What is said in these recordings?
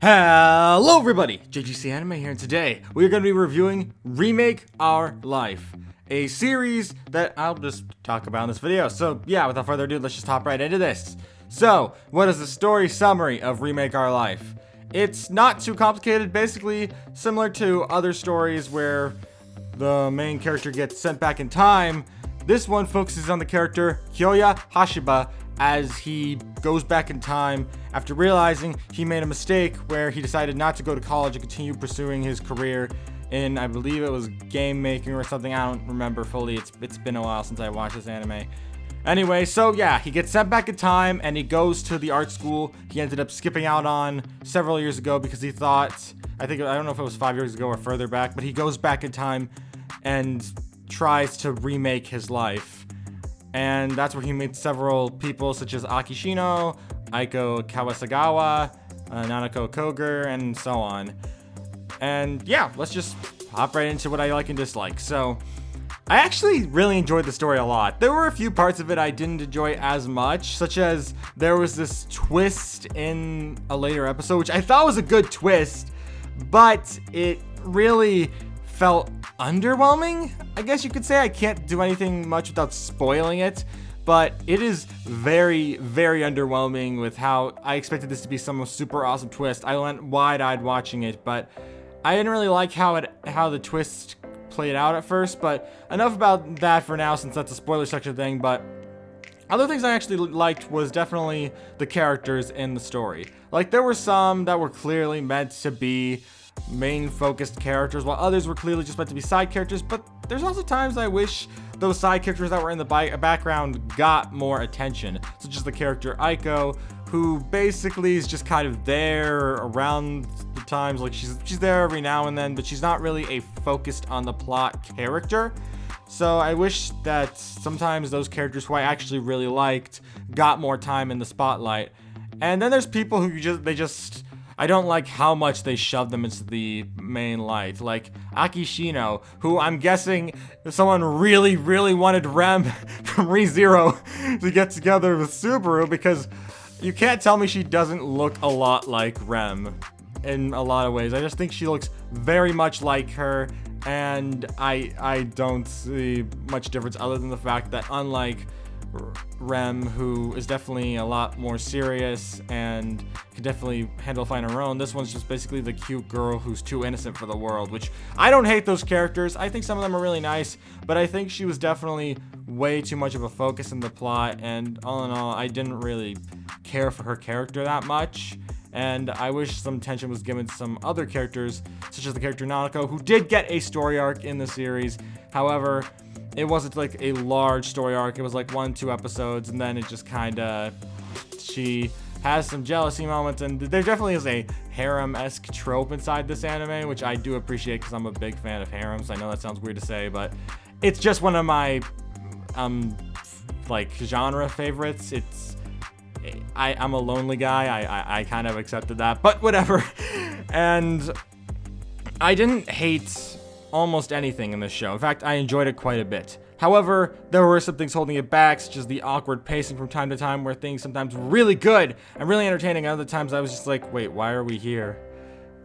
Hello everybody, JGC Anime here, and today we're going to be reviewing Remake Our Life, a series that I'll just talk about in this video. So yeah, without further ado, let's just hop right into this. So, what is the story summary of Remake Our Life? It's not too complicated, basically similar to other stories where the main character gets sent back in time. This one focuses on the character Kyoya Hashiba as he goes back in time after realizing he made a mistake where he decided not to go to college and continue pursuing his career in, I believe it was game making or something. I don't remember fully. It's been a while since I watched this anime. Anyway, so yeah, he gets sent back in time and he goes to the art school he ended up skipping out on several years ago because he thought, I don't know if it was 5 years ago or further back, but he goes back in time and tries to remake his life. And that's where he meets several people such as Akishino, Aiko Kawasagawa, Nanako Koger, and so on. And yeah, let's just hop right into what I like and dislike. So, I actually really enjoyed the story a lot. There were a few parts of it I didn't enjoy as much, such as there was this twist in a later episode, which I thought was a good twist, but it really felt underwhelming, I guess you could say. I can't do anything much without spoiling it, but it is very, very underwhelming with how I expected this to be some super awesome twist. I went wide-eyed watching it, but I didn't really like how the twist played out at first. But enough about that for now, since that's a spoiler section thing. But other things I actually liked was definitely the characters in the story. Like, there were some that were clearly meant to be main focused characters, while others were clearly just meant to be side characters. But there's also times I wish those side characters that were in the background got more attention, such as the character Aiko, who basically is just kind of there around the times. Like, she's there every now and then, but she's not really a focused on the plot character. So I wish that sometimes those characters who I actually really liked got more time in the spotlight. And then there's people who I don't like how much they shove them into the main light. Like Akishino, who I'm guessing someone really, really wanted Rem from ReZero to get together with Subaru, because you can't tell me she doesn't look a lot like Rem in a lot of ways. I just think she looks very much like her, and I don't see much difference other than the fact that, unlike Rem, who is definitely a lot more serious and can definitely handle a fight on her own, this one's just basically the cute girl who's too innocent for the world, which I don't hate those characters. I think some of them are really nice, but I think she was definitely way too much of a focus in the plot, and all in all, I didn't really care for her character that much. And I wish some attention was given to some other characters, such as the character Nanako, who did get a story arc in the series. However, it wasn't like a large story arc. It was like 1-2 episodes, and then it just she has some jealousy moments, and there definitely is a harem-esque trope inside this anime, which I do appreciate because I'm a big fan of harems. I know that sounds weird to say, but it's just one of my like genre favorites. I'm a lonely guy. I kind of accepted that, but whatever. And I didn't hate almost anything in this show. In fact, I enjoyed it quite a bit. However, there were some things holding it back, such as the awkward pacing from time to time, where things sometimes were really good and really entertaining, and other times I was just like, wait, why are we here?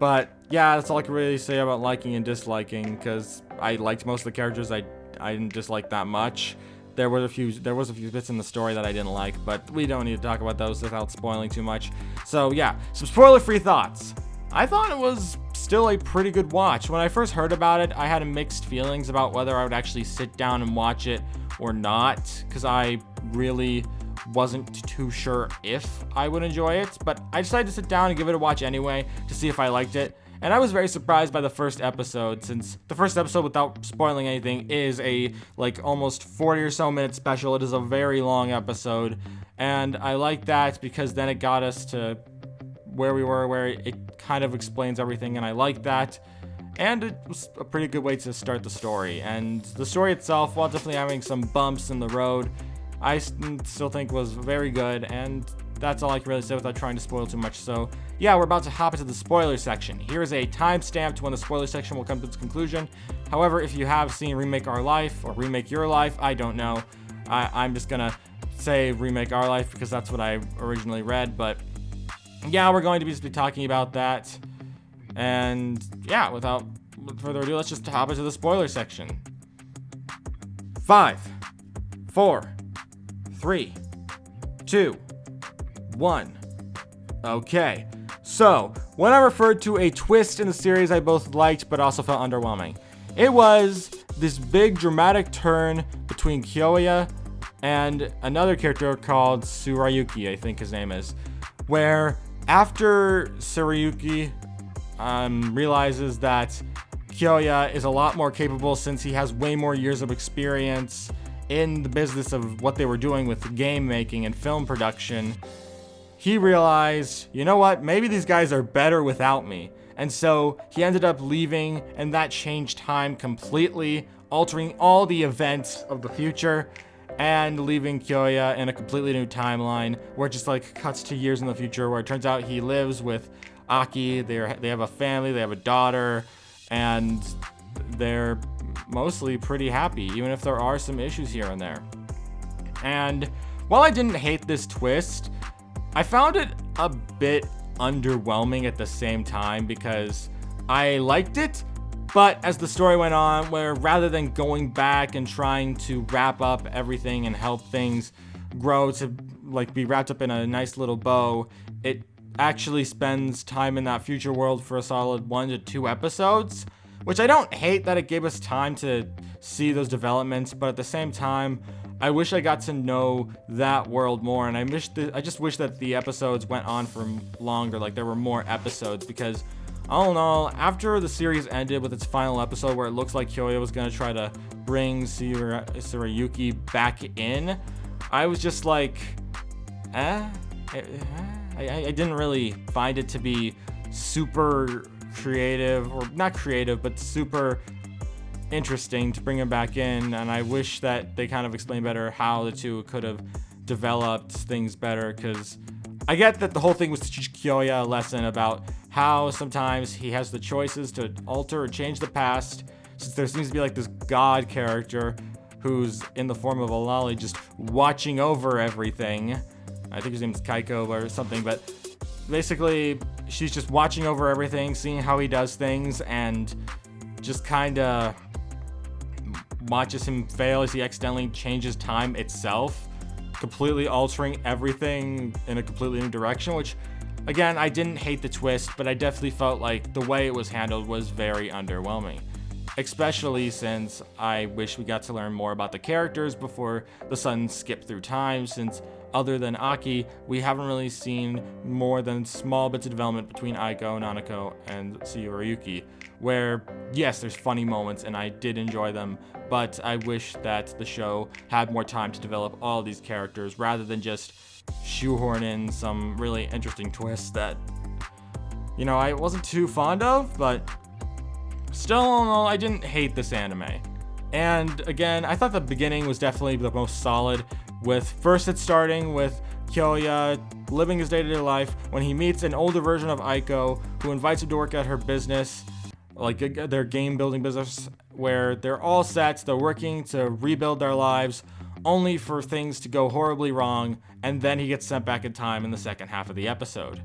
But yeah, that's all I can really say about liking and disliking, because I liked most of the characters. I didn't dislike that much. There was a few bits in the story that I didn't like, but we don't need to talk about those without spoiling too much. So yeah, some spoiler-free thoughts. I thought it was still a pretty good watch. When I first heard about it, I had mixed feelings about whether I would actually sit down and watch it or not, because I really wasn't too sure if I would enjoy it, but I decided to sit down and give it a watch anyway to see if I liked it. And I was very surprised by the first episode, since the first episode, without spoiling anything, is a like almost 40 or so minute special. It is a very long episode, and I like that because then it got us to where we were, where it kind of explains everything, and I like that. And it was a pretty good way to start the story. And the story itself, while definitely having some bumps in the road, I still think was very good, and that's all I can really say without trying to spoil too much. So yeah, we're about to hop into the spoiler section. Here is a timestamp to when the spoiler section will come to its conclusion. However, if you have seen Remake Our Life or Remake Your Life, I don't know. I'm just gonna say Remake Our Life because that's what I originally read, but yeah, we're going to be talking about that. And yeah, without further ado, let's just hop into the spoiler section. 5, 4, 3, 2, 1. Okay, so when I referred to a twist in the series I both liked but also felt underwhelming, it was this big dramatic turn between Kyoya and another character called Tsurayuki, I think his name is, where after Tsurayuki realizes that Kyoya is a lot more capable since he has way more years of experience in the business of what they were doing with game making and film production, he realized, you know what, maybe these guys are better without me. And so he ended up leaving, and that changed time completely, altering all the events of the future and leaving Kyoya in a completely new timeline where it just like cuts to years in the future where it turns out he lives with Aki. They have a family, they have a daughter, and they're mostly pretty happy, even if there are some issues here and there. And while I didn't hate this twist, I found it a bit underwhelming at the same time because I liked it, but as the story went on, where rather than going back and trying to wrap up everything and help things grow to like be wrapped up in a nice little bow, it actually spends time in that future world for a solid 1 to 2 episodes, which I don't hate that it gave us time to see those developments, but at the same time, I wish I got to know that world more, and I just wish that the episodes went on for longer, like there were more episodes, because all in all, after the series ended with its final episode where it looks like Kyoya was going to try to bring Tsurayuki back in, I was just like, I didn't really find it to be super creative, or not creative, but super interesting to bring him back in, and I wish that they kind of explained better how the two could have developed things better, because I get that the whole thing was to teach Kyoya a lesson about how sometimes he has the choices to alter or change the past, since there seems to be like this god character who's in the form of a lolly just watching over everything. I think his name is Kaiko or something, but basically she's just watching over everything, seeing how he does things, and just kind of watches him fail as he accidentally changes time itself, completely altering everything in a completely new direction, which, again, I didn't hate the twist, but I definitely felt like the way it was handled was very underwhelming. Especially since I wish we got to learn more about the characters before the sudden skip through time, since other than Aki, we haven't really seen more than small bits of development between Aiko, Nanako, and Tsurayuki, where, yes, there's funny moments, and I did enjoy them, but I wish that the show had more time to develop all these characters, rather than just shoehorn in some really interesting twists that, you know, I wasn't too fond of, but still, no, I didn't hate this anime. And again, I thought the beginning was definitely the most solid, with first it starting with Kyoya living his day-to-day life when he meets an older version of Aiko who invites him to work at her business, like their game building business, where they're all set, they're working to rebuild their lives, only for things to go horribly wrong, and then he gets sent back in time in the second half of the episode.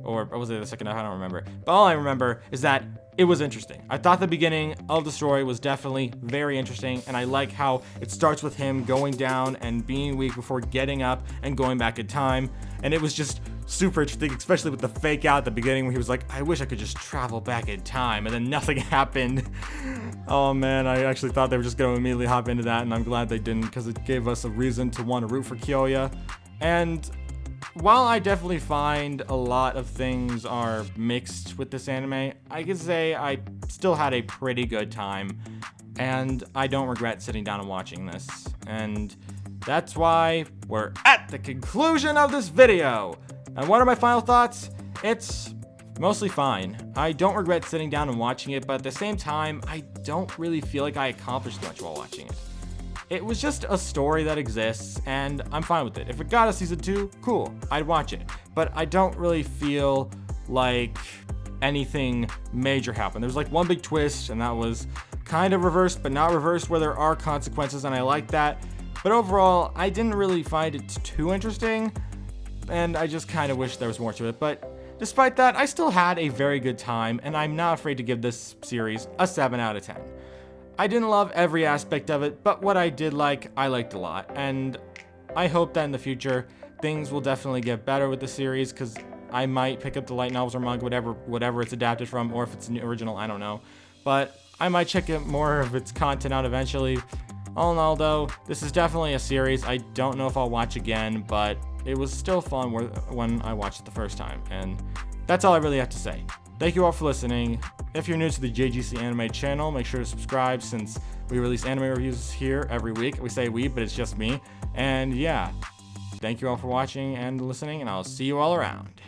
Or was it the second half? I don't remember. But all I remember is that it was interesting. I thought the beginning of the story was definitely very interesting, and I like how it starts with him going down and being weak before getting up and going back in time, and it was just super interesting, especially with the fake out at the beginning where he was like, I wish I could just travel back in time, and then nothing happened. Oh man, I actually thought they were just going to immediately hop into that, and I'm glad they didn't, because it gave us a reason to want to root for Kyoya. And while I definitely find a lot of things are mixed with this anime, I can say I still had a pretty good time, and I don't regret sitting down and watching this. And that's why we're at the conclusion of this video. And what are my final thoughts? It's mostly fine. I don't regret sitting down and watching it, but at the same time, I don't really feel like I accomplished much while watching it. It was just a story that exists, and I'm fine with it. If it got a season 2, cool, I'd watch it. But I don't really feel like anything major happened. There's like one big twist, and that was kind of reversed, but not reversed, where there are consequences, and I like that. But overall, I didn't really find it too interesting. and I just kind of wish there was more to it, but despite that, I still had a very good time, and I'm not afraid to give this series a 7 out of 10. I didn't love every aspect of it, but what I did like, I liked a lot, and I hope that in the future, things will definitely get better with the series, because I might pick up the light novels or manga, whatever it's adapted from, or if it's an original, I don't know. But I might check it more of its content out eventually. All in all, though, this is definitely a series I don't know if I'll watch again, but it was still fun when I watched it the first time, and that's all I really have to say. Thank you all for listening. If you're new to the JGC Anime channel, make sure to subscribe since we release anime reviews here every week. We say we, but it's just me. And yeah, thank you all for watching and listening, and I'll see you all around.